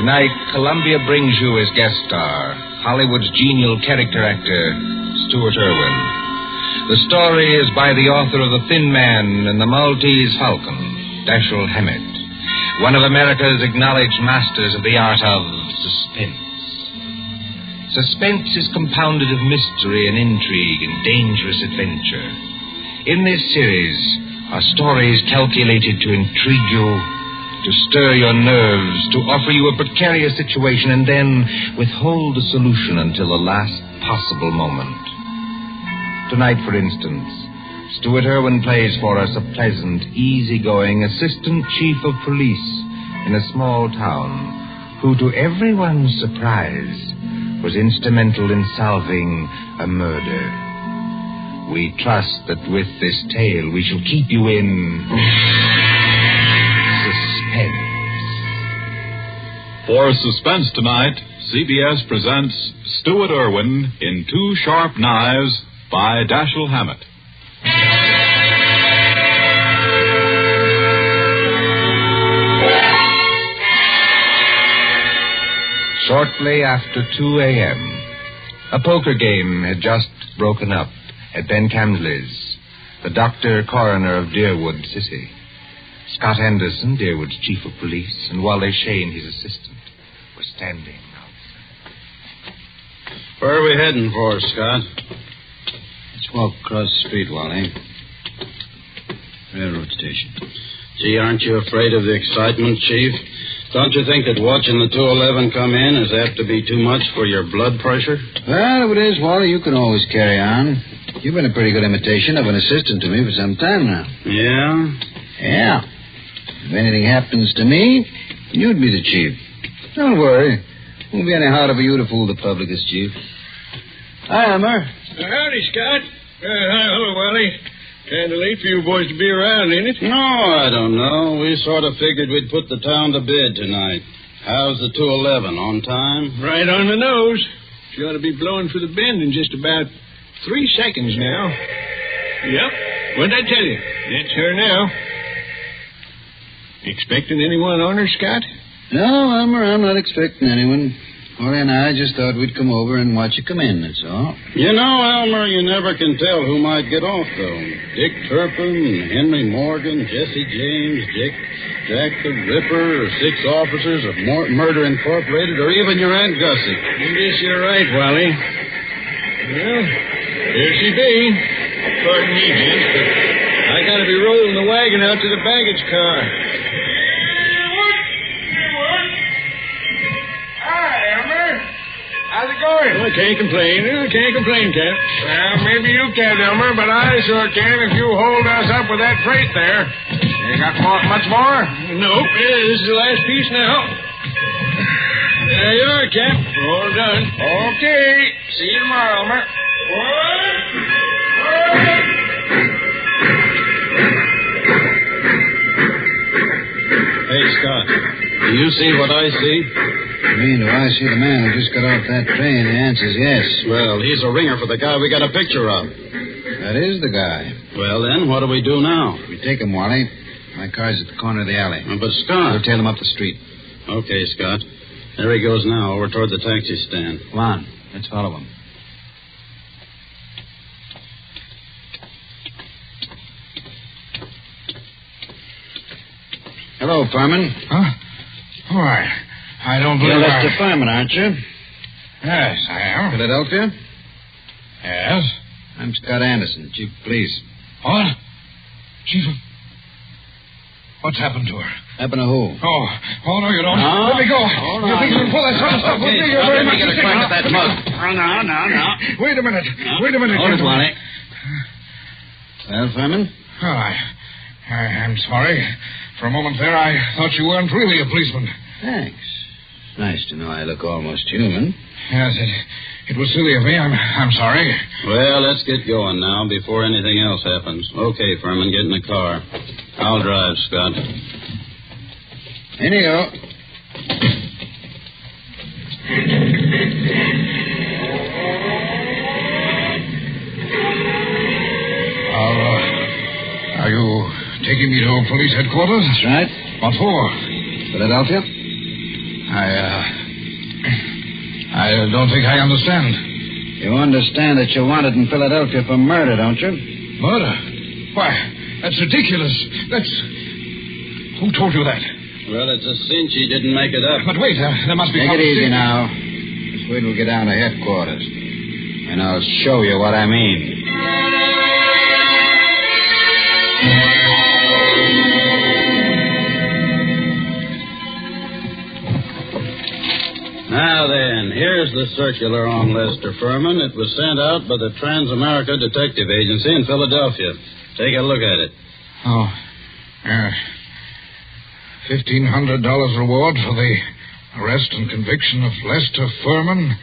Tonight, Columbia brings you as guest star Hollywood's genial character actor, Stuart Irwin. The story is by the author of The Thin Man and the Maltese Falcon, Dashiell Hammett, one of America's acknowledged masters of the art of suspense. Suspense is compounded of mystery and intrigue and dangerous adventure. In this series are stories calculated to intrigue you, to stir your nerves, to offer you a precarious situation, and then withhold the solution until the last possible moment. Tonight, for instance, Stuart Irwin plays for us a pleasant, easygoing assistant chief of police in a small town who, to everyone's surprise, was instrumental in solving a murder. We trust that with this tale we shall keep you in suspense. For Suspense tonight, CBS presents Stuart Irwin in Two Sharp Knives by Dashiell Hammett. Shortly after 2 a.m., a poker game had just broken up at Ben Camsley's, the doctor coroner of Deerwood City. Scott Anderson, Deerwood's chief of police, and Wally Shane, his assistant, were standing outside. Where are we heading for, Scott? Let's walk across the street, Wally. Railroad station. Gee, aren't you afraid of the excitement, Chief? Don't you think that watching the 211 come in is apt to be too much for your blood pressure? Well, if it is, Wally, you can always carry on. You've been a pretty good imitation of an assistant to me for some time now. Yeah? Yeah. If anything happens to me, you'd be the chief. Don't worry. Won't be any harder for you to fool the public as chief. Hi, Elmer. Howdy, Scott. Hello, Wally. Kind of late for you boys to be around, ain't it? No, I don't know. We sort of figured we'd put the town to bed tonight. How's the 211? On time? Right on the nose. She ought to be blowing for the bend in just about 3 seconds now. Yep. What'd I tell you? That's her now. Expecting anyone on her, Scott? No, Elmer, I'm not expecting anyone. Wally and I just thought we'd come over and watch you come in, that's all. You know, Elmer, you never can tell who might get off, though. Dick Turpin, Henry Morgan, Jesse James, Jack the Ripper, or 6 officers of Murder Incorporated, or even your Aunt Gussie. I guess you're right, Wally. Well, here she be. Pardon me, gents, but I gotta be rolling the wagon out to the baggage car. How's it going? Well, I can't complain. Cap. Well, maybe you can, Elmer, but I sure can if you hold us up with that freight there. You got much more? Nope. This is the last piece now. There you are, Cap. All done. Okay. See you tomorrow, Elmer. Hey, Scott, do you see what I see? You mean, do I see the man who just got off that train? The answer's yes. Well, he's a ringer for the guy we got a picture of. That is the guy. Well, then, what do we do now? We take him, Wally. My car's at the corner of the alley. But, Scott... We'll tail him up the street. Okay, Scott. There he goes now, over toward the taxi stand. Come on. Let's follow him. Hello, Fireman. Huh? Why, I don't believe You're Lester Fireman, aren't you? Yes, I am. Philadelphia? Yes? I'm Scott Anderson, Chief of Police. What? Chief of... What's happened to her? Happened to who? Oh, no, you don't. No. Let me go. Hold You on. think you can pull that sort of stuff with me? You're Scott, very let me much get a mistaken. crack at that mug. No. Wait a minute. Wait a minute. Hold it, Wally. Well, Fireman? Oh, I'm sorry. For a moment there, I thought you weren't really a policeman. Thanks. Nice to know I look almost human. Yes, it was silly of me. I'm sorry. Well, let's get going now before anything else happens. Okay, Furman, get in the car. I'll drive, Scott. In you go. Are you taking me to police headquarters? That's right. What for? Philadelphia? I don't think I understand. You understand that you're wanted in Philadelphia for murder, don't you? Murder? Why, that's ridiculous. Who told you that? Well, it's a cinch he didn't make it up. But wait, there must be... Take it easy now. Just wait till we get down to headquarters. And I'll show you what I mean. Now then, here's the circular on Lester Furman. It was sent out by the Trans-America Detective Agency in Philadelphia. Take a look at it. Oh, $1,500 reward for the arrest and conviction of Lester Furman,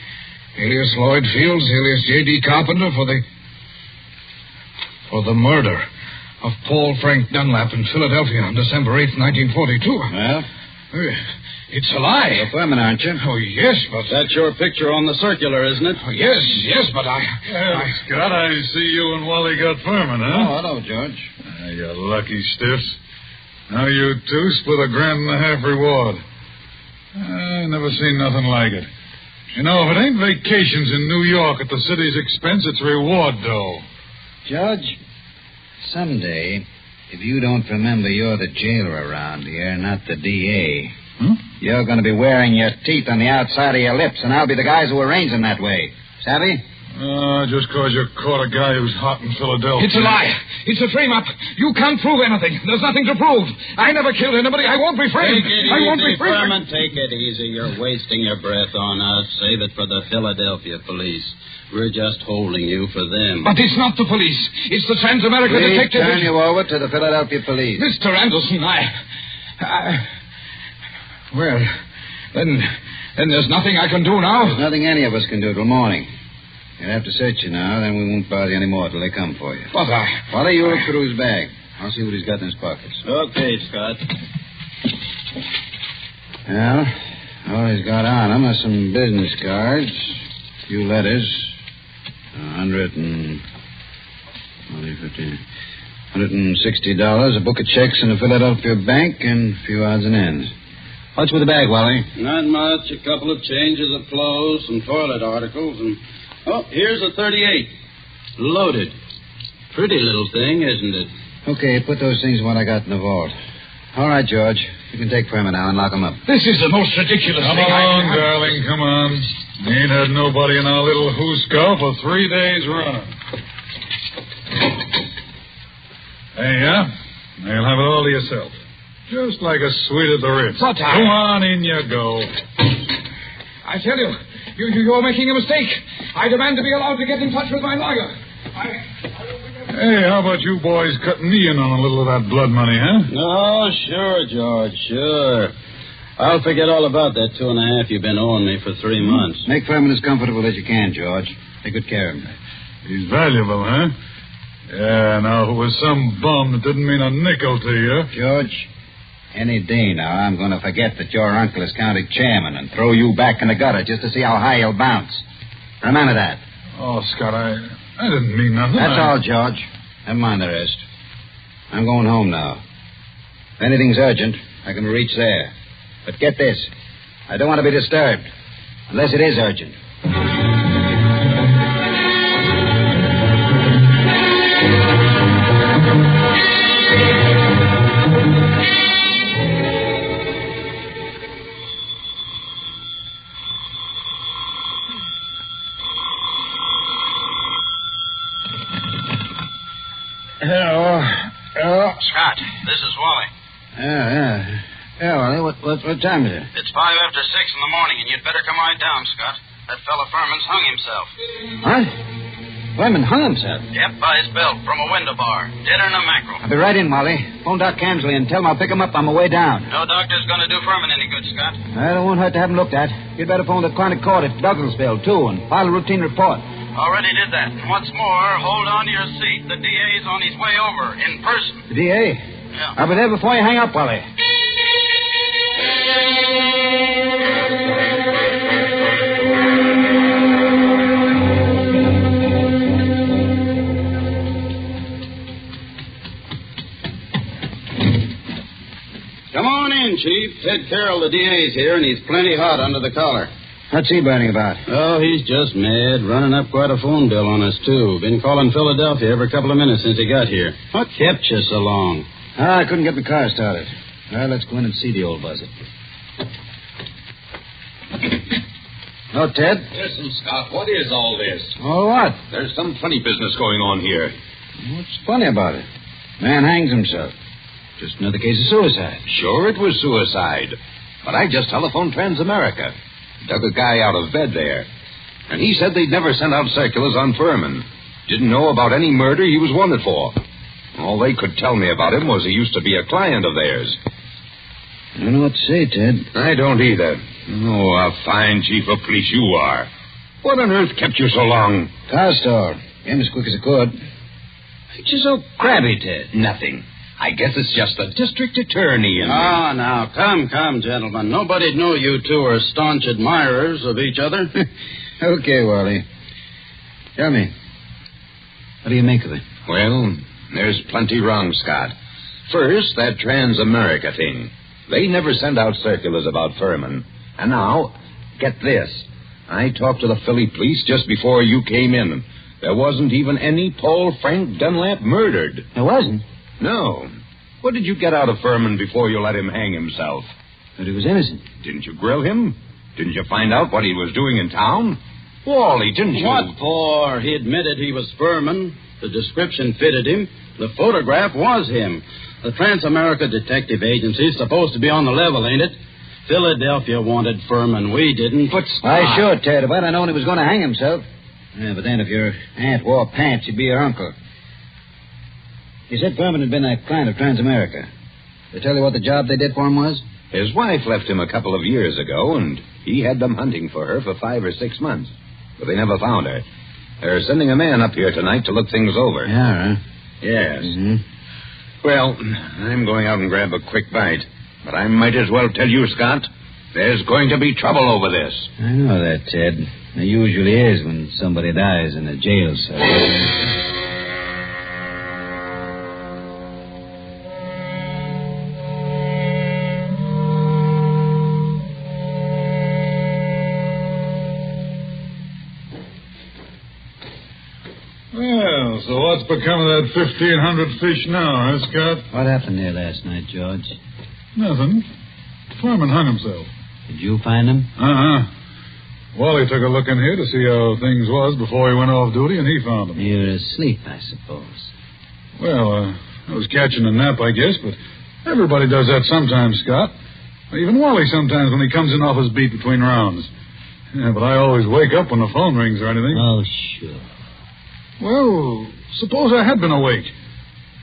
alias Lloyd Fields, alias J.D. Carpenter, for the murder of Paul Frank Dunlap in Philadelphia on December 8th, 1942. Well? It's a lie. You're Furman, aren't you? Oh, yes, but... That's your picture on the circular, isn't it? Oh, yes, but I... Scott, I see you and Wally got Furman, huh? Oh, hello, George. You lucky stiffs. Now you two split $1.50 reward. I never seen nothing like it. You know, if it ain't vacations in New York at the city's expense, it's reward, though. Judge, someday, if you don't remember you're the jailer around here, not the D.A., you're going to be wearing your teeth on the outside of your lips, and I'll be the guys who arrange them that way. Savvy? Just because you caught a guy who's hot in Philadelphia. It's a lie. It's a frame-up. You can't prove anything. There's nothing to prove. I never killed anybody. I won't be framed. I won't be framed. Furman, take it easy. You're wasting your breath on us. Save it for the Philadelphia police. We're just holding you for them. But it's not the police. It's the Trans-America Detective... turn you over to the Philadelphia police. Mr. Anderson, Well, then there's nothing I can do now. There's nothing any of us can do till morning. You'll have to search you now, then we won't bother you any more till they come for you. But Wally, you look through his bag. I'll see what he's got in his pockets. Okay, Scott. Well, all he's got on him are some business cards, a few letters, $160, a book of checks in a Philadelphia bank, and a few odds and ends. What's with the bag, Wally? Not much. A couple of changes of clothes, some toilet articles, and... Oh, here's a 38. Loaded. Pretty little thing, isn't it? Okay, put those things in what I got in the vault. All right, George. You can take Furman now and lock him up. This is the most ridiculous Come thing on, darling, come on. We ain't had nobody in our little hoosgow for 3 days running. Hey, yeah? You'll have it all to yourself. Just like a suite at the Ritz. What? Go on, in you go. I tell you, you're making a mistake. I demand to be allowed to get in touch with my lawyer. Hey, how about you boys cutting me in on a little of that blood money, huh? Oh, sure, George, sure. I'll forget all about that 2.5 you've been owing me for 3 months. Make Furman as comfortable as you can, George. Take good care of him. He's valuable, huh? Yeah, now, if it was some bum that didn't mean a nickel to you... George, any day now I'm going to forget that your uncle is county chairman and throw you back in the gutter just to see how high you'll bounce. Remember that. Oh, Scott, I didn't mean nothing. That's all, George. Never mind the rest. I'm going home now. If anything's urgent, I can reach there. But get this. I don't want to be disturbed. Unless it is urgent. Hello. Scott, this is Wally. Yeah, Wally, what time is it? It's 6:05 in the morning, and you'd better come right down, Scott. That fella Furman's hung himself. What? Furman hung himself? Yep, by his belt, from a window bar. Deader than a mackerel. I'll be right in, Wally. Phone Doc Camsley and tell him I'll pick him up on my way down. No doctor's going to do Furman any good, Scott. Well, it won't hurt to have him looked at. You'd better phone the chronic court at Douglasville, too, and file a routine report. Already did that. And what's more, hold on to your seat. The DA's on his way over, in person. The DA? Yeah. I'll be there before you hang up, Wally. Come on in, Chief. Ted Carroll, the DA's here, and he's plenty hot under the collar. What's he burning about? Oh, he's just mad, running up quite a phone bill on us, too. Been calling Philadelphia every couple of minutes since he got here. What kept you so long? I couldn't get the car started. Well, let's go in and see the old buzzard. Oh, Ted? Listen, Scott, what is all this? Oh, what? There's some funny business going on here. What's funny about it? Man hangs himself. Just another case of suicide. Sure, it was suicide. But I just telephoned Transamerica. Dug a guy out of bed there. And he said they'd never sent out circulars on Furman. Didn't know about any murder he was wanted for. All they could tell me about him was he used to be a client of theirs. I don't know what to say, Ted. I don't either. Oh, a fine chief of police you are. What on earth kept you so long? Car store. Came as quick as it could. Ain't you so crabby, Ted? Nothing. I guess it's just the district attorney and... Ah, now, come, gentlemen. Nobody'd know you two are staunch admirers of each other. Okay, Wally. Tell me, what do you make of it? Well, there's plenty wrong, Scott. First, that Transamerica thing. They never sent out circulars about Furman. And now, get this. I talked to the Philly police just before you came in. There wasn't even any Paul Frank Dunlap murdered. There wasn't? No. What did you get out of Furman before you let him hang himself? But he was innocent. Didn't you grill him? Didn't you find out what he was doing in town? Wally, didn't you? What for? He admitted he was Furman. The description fitted him. The photograph was him. The Transamerica Detective Agency is supposed to be on the level, ain't it? Philadelphia wanted Furman. We didn't. But Why, sure, Ted. If I'd have known he was going to hang himself. Yeah, but then if your aunt wore pants, he'd be your uncle. You said Furman had been a client of Transamerica. They tell you what the job they did for him was? His wife left him a couple of years ago, and he had them hunting for her for 5 or 6 months. But they never found her. They're sending a man up here tonight to look things over. Yeah, huh? Yes. Mm-hmm. Well, I'm going out and grab a quick bite. But I might as well tell you, Scott, there's going to be trouble over this. I know that, Ted. There usually is when somebody dies in a jail cell. Well, so what's become of that 1,500 fish now, huh, Scott? What happened there last night, George? Nothing. Furman hung himself. Did you find him? Uh-huh. Wally took a look in here to see how things was before he went off duty, and he found him. You were asleep, I suppose. Well, I was catching a nap, I guess, but everybody does that sometimes, Scott. Even Wally sometimes when he comes in off his beat between rounds. Yeah, but I always wake up when the phone rings or anything. Oh, sure. Well, suppose I had been awake.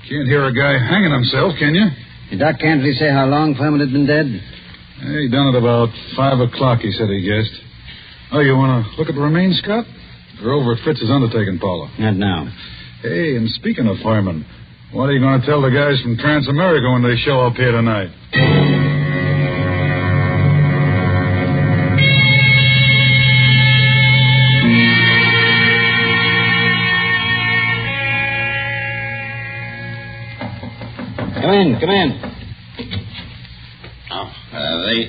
Can't hear a guy hanging himself, can you? Did Doc Cantley say how long Furman had been dead? He done it about 5 o'clock, he said he guessed. Oh, you want to look at the remains, Scott? They're over at Fritz's undertaking parlor. Not now. Hey, and speaking of firemen, what are you going to tell the guys from Transamerica when they show up here tonight? Come in. Oh,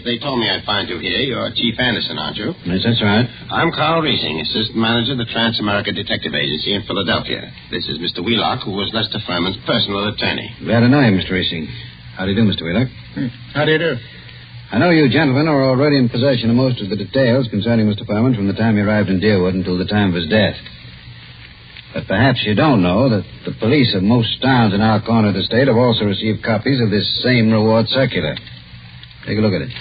they told me I'd find you here. You're Chief Anderson, aren't you? Yes, that's right. I'm Carl Reesing, assistant manager of the Transamerica Detective Agency in Philadelphia. This is Mr. Wheelock, who was Lester Furman's personal attorney. Glad to know you, Mr. Racing. How do you do, Mr. Wheelock? How do you do? I know you gentlemen are already in possession of most of the details concerning Mr. Furman from the time he arrived in Deerwood until the time of his death. But perhaps you don't know that the police of most towns in our corner of the state have also received copies of this same reward circular. Take a look at it.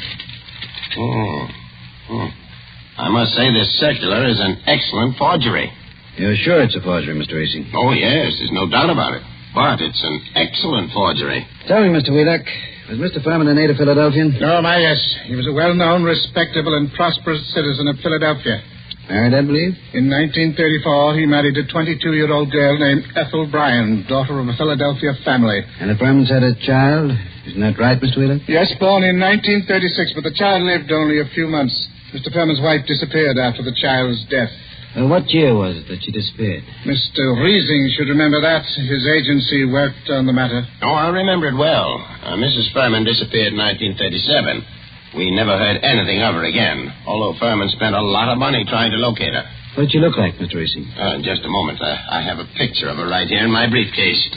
I must say this circular is an excellent forgery. You're sure it's a forgery, Mr. Racing? Oh, yes, there's no doubt about it. But it's an excellent forgery. Tell me, Mr. Wheelock, was Mr. Furman a native Philadelphian? Oh, my, yes. He was a well-known, respectable, and prosperous citizen of Philadelphia. Married, I believe? In 1934, he married a 22-year-old girl named Ethel Bryan, daughter of a Philadelphia family. And the Furmans had a child? Isn't that right, Mr. Wheelock? Yes, born in 1936, but the child lived only a few months. Mr. Furman's wife disappeared after the child's death. What year was it that she disappeared? Mr. Riesing should remember that. His agency worked on the matter. Oh, I remember it well. Mrs. Furman disappeared in 1937. We never heard anything of her again, although Furman spent a lot of money trying to locate her. What'd she look like, Mr. Riesing? Just a moment. I have a picture of her right here in my briefcase.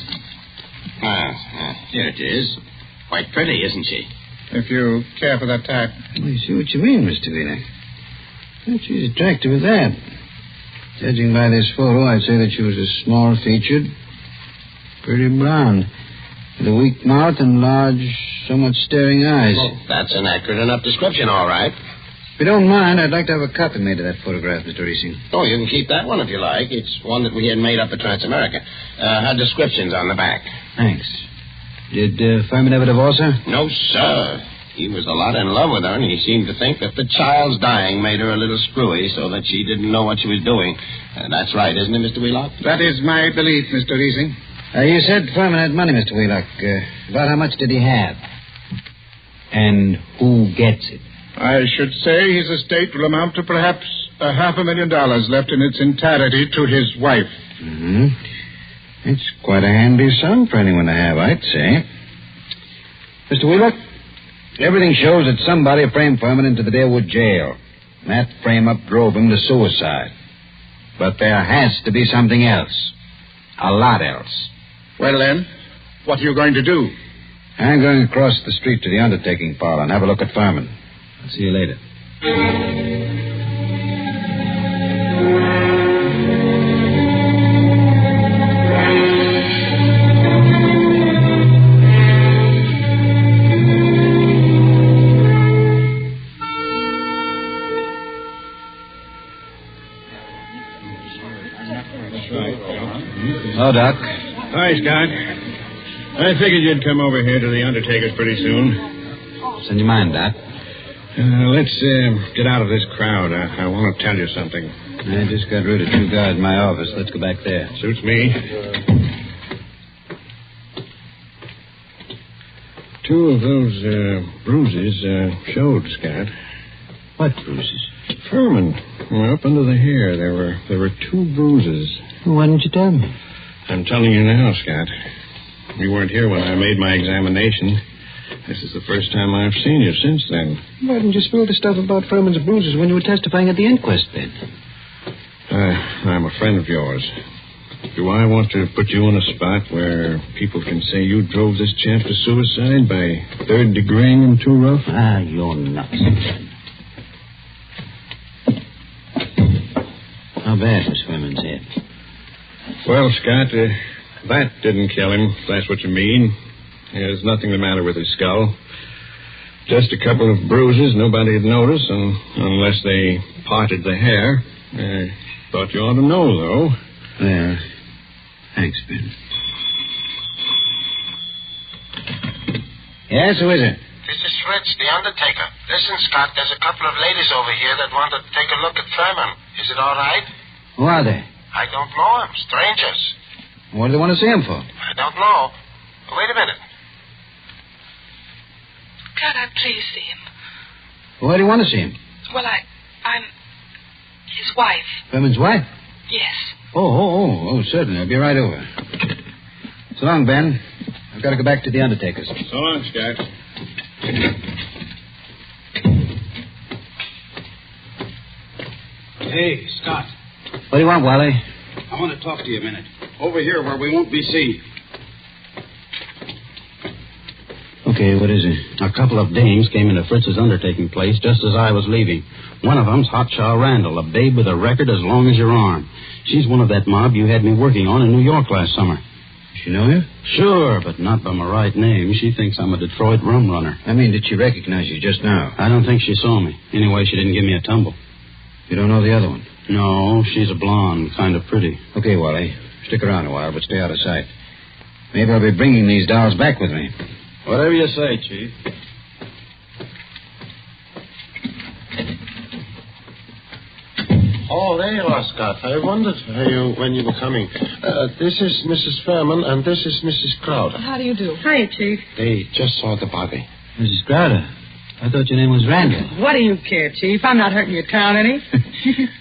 Here it is. Quite pretty, isn't she? If you care for that type. I see what you mean, Mr. Wheeler. Well, she's attractive as that. Judging by this photo, I'd say that she was a small-featured, pretty blonde, with a weak mouth and large, somewhat staring eyes. Well, that's an accurate enough description, all right. If you don't mind, I'd like to have a copy made of that photograph, Mr. Riesing. Oh, you can keep that one if you like. It's one that we had made up at Transamerica. Her description's on the back. Thanks. Did Furman ever divorce her? No, sir. He was a lot in love with her, and he seemed to think that the child's dying made her a little screwy so that she didn't know what she was doing. That's right, isn't it, Mr. Wheelock? That is my belief, Mr. Riesing. You said Furman had money, Mr. Wheelock. About how much did he have? And who gets it? I should say his estate will amount to perhaps $500,000 left in its entirety to his wife. Mm-hmm. It's quite a handy sum for anyone to have, I'd say. Mr. Wheelock, everything shows that somebody framed Furman into the Deerwood jail. And that frame-up drove him to suicide. But there has to be something else. A lot else. Well, then, what are you going to do? I'm going across the street to the undertaking parlor and have a look at Furman. I'll see you later. Hello, Doc. Hi, Scott. I figured you'd come over here to the undertaker's pretty soon. Send you mind, Doc. Let's get out of this crowd. I want to tell you something. I just got rid of 2 guys in my office. Let's go back there. Suits me. 2 of those bruises showed, Scott. What bruises? Furman. Up under the hair, there were 2 bruises. Why didn't you tell me? I'm telling you now, Scott. You weren't here when I made my examination. This is the first time I've seen you since then. Why didn't you spill the stuff about Furman's bruises when you were testifying at the inquest, then? I'm a friend of yours. Do I want to put you in a spot where people can say you drove this chap to suicide by 3rd degreeing him too rough? You're nuts. How bad was Furman's head? Well, Scott, that didn't kill him, if that's what you mean. There's nothing the matter with his skull. Just a couple of bruises nobody'd notice, and unless they parted the hair. I thought you ought to know, though. Yeah. Thanks, Ben. Yes, who is it? This is Fritz, the undertaker. Listen, Scott, there's a couple of ladies over here that want to take a look at Furman. Is it all right? Who are they? I don't know them. Strangers. What do they want to see him for? I don't know. Wait a minute. Can I please see him? Why do you want to see him? Well, I'm his wife. Furman's wife? Yes. Oh, certainly. I'll be right over. So long, Ben. I've got to go back to the undertaker's. So long, Scott. Hey, Scott. What do you want, Wally? I want to talk to you a minute. Over here where we won't be seen. Okay, what is it? A couple of dames came into Fritz's undertaking place just as I was leaving. One of them's Hotshot Randall, a babe with a record as long as your arm. She's one of that mob you had me working on in New York last summer. She know you? Sure, but not by my right name. She thinks I'm a Detroit rum runner. I mean, did she recognize you just now? I don't think she saw me. Anyway, she didn't give me a tumble. You don't know the other one? No, she's a blonde, kind of pretty. Okay, Wally. Stick around a while, but stay out of sight. Maybe I'll be bringing these dolls back with me. Whatever you say, Chief. Oh, there you are, Scott. I wondered when you were coming. This is Mrs. Furman, and this is Mrs. Crowder. How do you do? Hiya, Chief. They just saw the body. Mrs. Crowder, I thought your name was Randall. What do you care, Chief? I'm not hurting your town any.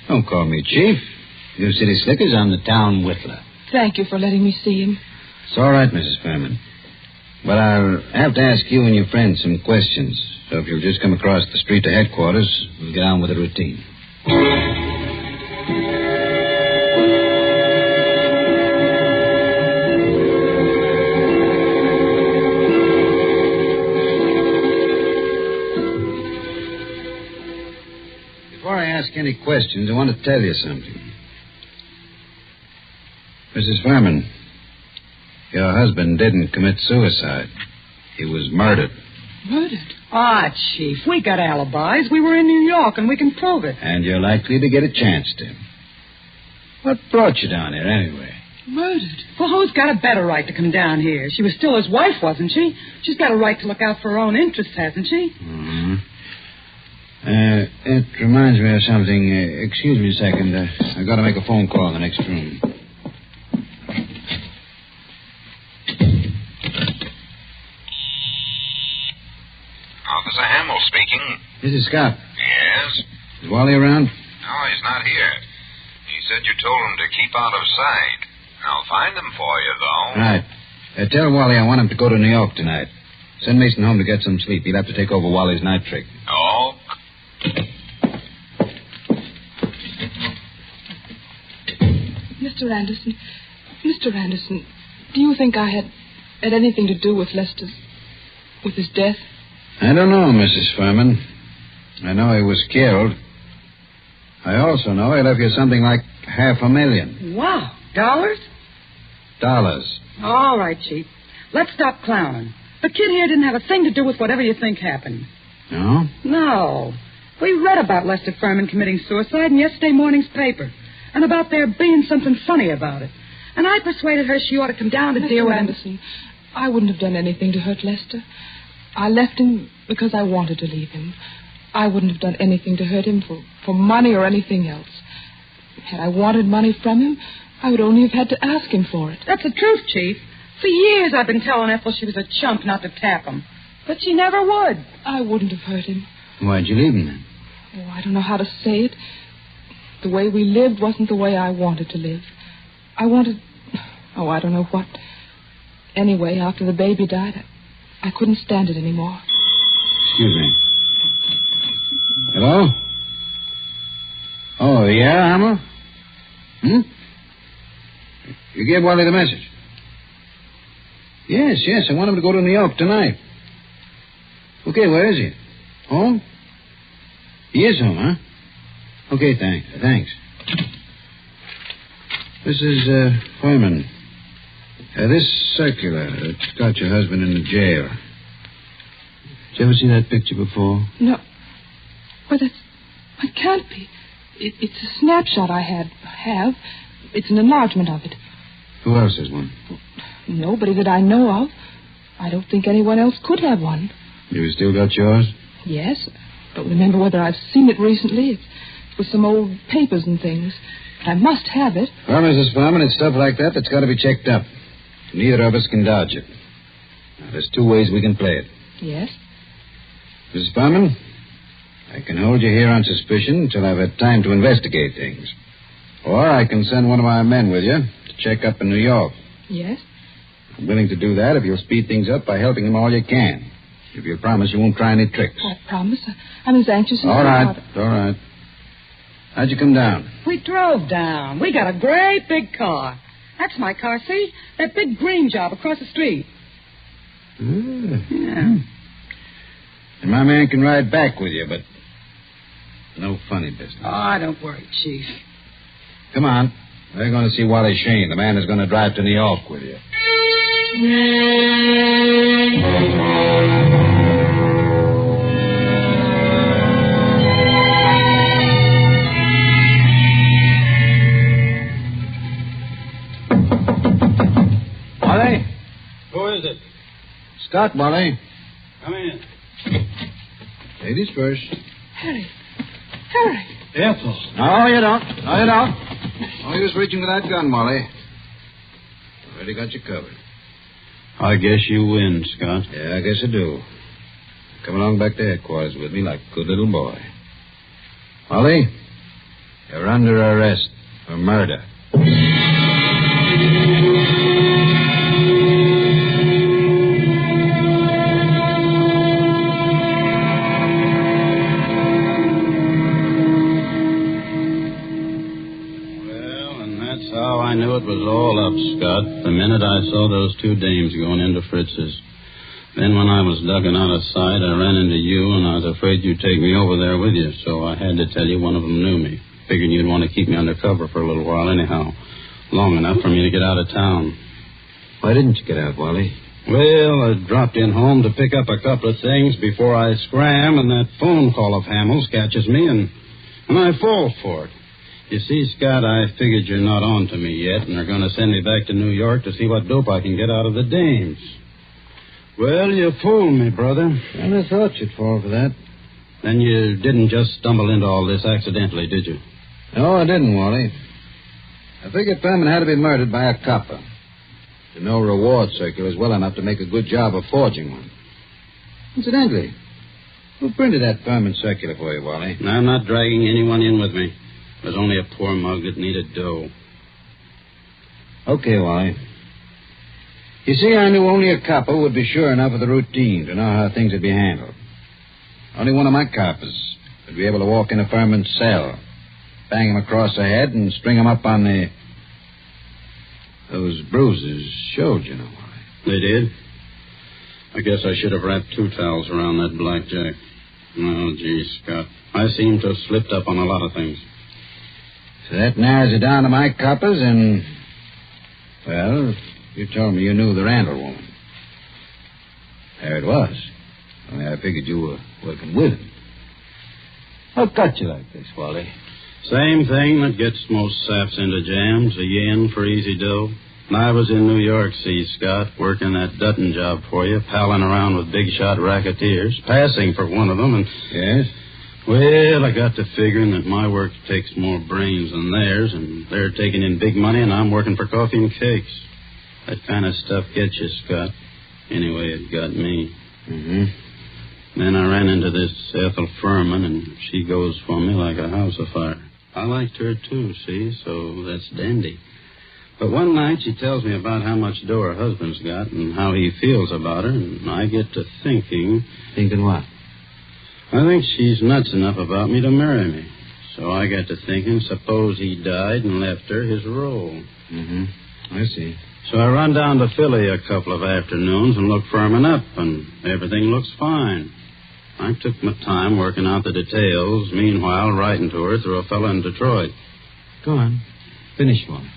Don't call me Chief. You city slickers, I'm the town whittler. Thank you for letting me see him. It's all right, Mrs. Furman. But I'll have to ask you and your friend some questions. So if you'll just come across the street to headquarters, we'll get on with the routine. Before I ask any questions, I want to tell you something. Mrs. Furman, your husband didn't commit suicide. He was murdered. Murdered? Ah, Chief, we got alibis. We were in New York, and we can prove it. And you're likely to get a chance to. What brought you down here, anyway? Murdered? Well, who's got a better right to come down here? She was still his wife, wasn't she? She's got a right to look out for her own interests, hasn't she? Mm-hmm. It reminds me of something. Excuse me a second. I've got to make a phone call in the next room. Officer Hamill speaking. This is Scott. Yes? Is Wally around? No, he's not here. He said you told him to keep out of sight. I'll find him for you, though. Right. Tell Wally I want him to go to New York tonight. Send Mason home to get some sleep. He'll have to take over Wally's night trick. Oh. Mr. Anderson, do you think I had anything to do with with his death? I don't know, Mrs. Furman. I know he was killed. I also know he left you something like $500,000. Wow. Dollars? Dollars. All right, Chief. Let's stop clowning. The kid here didn't have a thing to do with whatever you think happened. No? No. We read about Lester Furman committing suicide in yesterday morning's paper, and about there being something funny about it. And I persuaded her she ought to come down to deal with Anderson, I wouldn't have done anything to hurt Lester. I left him because I wanted to leave him. I wouldn't have done anything to hurt him for money or anything else. Had I wanted money from him, I would only have had to ask him for it. That's the truth, Chief. For years I've been telling Ethel she was a chump not to tap him. But she never would. I wouldn't have hurt him. Why'd you leave him then? Oh, I don't know how to say it. The way we lived wasn't the way I wanted to live. I wanted... Oh, I don't know what. Anyway, after the baby died, I couldn't stand it anymore. Excuse me. Hello? Oh, yeah, Hammer? You gave Wally the message? Yes, I want him to go to New York tonight. Okay, where is he? Home? He is home, huh? Okay, thanks. This is, Furman. This circular, it's got your husband in the jail. Did you ever see that picture before? No. Well, that can't be. It's a snapshot I have. It's an enlargement of it. Who else has one? Nobody that I know of. I don't think anyone else could have one. You still got yours? Yes. Don't remember whether I've seen it recently. It's with some old papers and things. But I must have it. Well, Mrs. Furman, it's stuff like that that's got to be checked up. Neither of us can dodge it. Now, there's two ways we can play it. Yes? Mrs. Furman, I can hold you here on suspicion until I've had time to investigate things. Or I can send one of my men with you to check up in New York. Yes? I'm willing to do that if you'll speed things up by helping him all you can. If you'll promise you won't try any tricks. I promise. I'm as anxious as All right. How'd you come down? We drove down. We got a great big car. That's my car, see? That big green job across the street. Yeah. And my man can ride back with you, but no funny business. Oh, don't worry, Chief. Come on. We're going to see Wally Shane, the man who's going to drive to New York with you. Wally? Who is it? Scott, Wally. Come in. Ladies first. Harry. Ethel. No, you don't. No use reaching for that gun, Wally. Already got you covered. I guess you win, Scott. Yeah, I guess I do. Come along back to headquarters with me like a good little boy. Wally, you're under arrest. for murder. How I knew it was all up, Scott, the minute I saw those two dames going into Fritz's. Then when I was ducking out of sight, I ran into you, and I was afraid you'd take me over there with you, so I had to tell you one of them knew me. Figuring you'd want to keep me under cover for a little while anyhow. Long enough for me to get out of town. Why didn't you get out, Wally? Well, I dropped in home to pick up a couple of things before I scram, and that phone call of Hamill's catches me, and I fall for it. You see, Scott, I figured you're not on to me yet and are going to send me back to New York to see what dope I can get out of the dames. Well, you fooled me, brother. And I thought you'd fall for that. Then you didn't just stumble into all this accidentally, did you? No, I didn't, Wally. I figured Furman had to be murdered by a copper. The no reward circular is well enough to make a good job of forging one. Incidentally, who printed that Furman circular for you, Wally? I'm not dragging anyone in with me. It was only a poor mug that needed dough. Okay, Wally. You see, I knew only a copper would be sure enough of the routine to know how things would be handled. Only one of my coppers would be able to walk into Furman's cell, bang him across the head, and string him up on the... Those bruises showed, you know, Wally. They did? I guess I should have wrapped 2 towels around that blackjack. Oh, gee, Scott. I seem to have slipped up on a lot of things. So that narrows it down to my coppers and... Well, you told me you knew the Randall woman. There it was. Only I figured you were working with him. What got you like this, Wally? Same thing that gets most saps into jams, a yen for easy dough. I was in New York, see, Scott, working that Dutton job for you, palling around with big-shot racketeers, passing for one of them, and... Yes? Well, I got to figuring that my work takes more brains than theirs, and they're taking in big money, and I'm working for coffee and cakes. That kind of stuff gets you, Scott. Anyway, it got me. Mm-hmm. Then I ran into this Ethel Furman, and she goes for me like a house afire. I liked her, too, see, so that's dandy. But one night she tells me about how much dough her husband's got and how he feels about her, and I get to thinking... Thinking what? I think she's nuts enough about me to marry me. So I got to thinking, suppose he died and left her his role. Mm-hmm. I see. So I run down to Philly a couple of afternoons and look Furman up, and everything looks fine. I took my time working out the details, meanwhile writing to her through a fellow in Detroit. Go on. Finish one.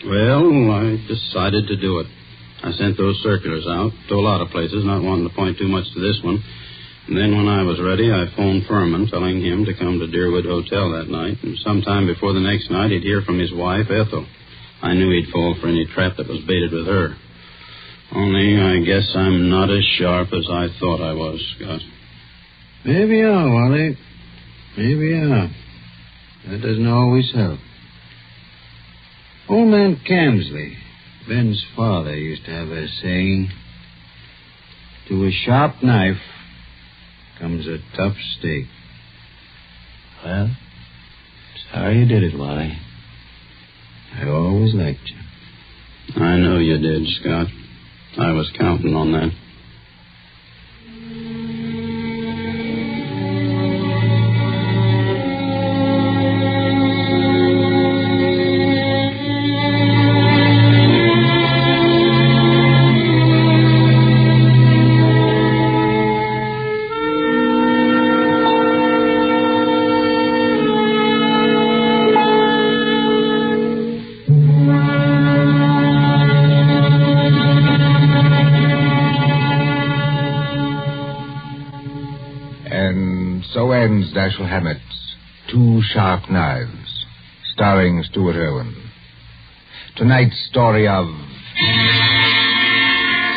Well, I decided to do it. I sent those circulars out to a lot of places, not wanting to point too much to this one. And then when I was ready, I phoned Furman, telling him to come to Deerwood Hotel that night. And sometime before the next night, he'd hear from his wife, Ethel. I knew he'd fall for any trap that was baited with her. Only I guess I'm not as sharp as I thought I was, Scott. Maybe you are, Wally. Maybe you are. That doesn't always help. Old man Camsley, Ben's father, used to have a saying, to a sharp knife comes a tough steak. Well, sorry you did it, Wally. I always liked you. I know you did, Scott. I was counting on that. Dashiell Hammett's 2 Sharp Knives, starring Stuart Irwin. Tonight's story of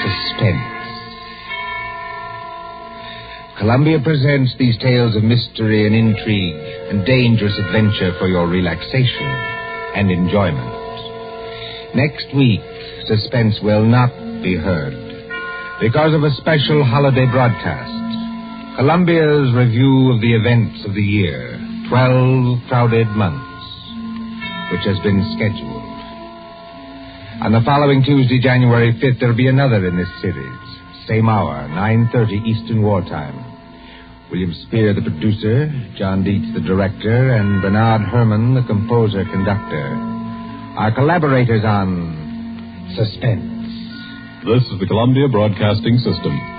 Suspense. Columbia presents these tales of mystery and intrigue and dangerous adventure for your relaxation and enjoyment. Next week, Suspense will not be heard because of a special holiday broadcast. Columbia's review of the events of the year, 12 crowded months. which has been scheduled. On the following Tuesday, January 5th, there'll be another in this series. Same hour, 9:30 Eastern Wartime. William Spear, the producer, John Dietz, the director, and Bernard Herrmann, the composer-conductor, are collaborators on Suspense. This is the Columbia Broadcasting System.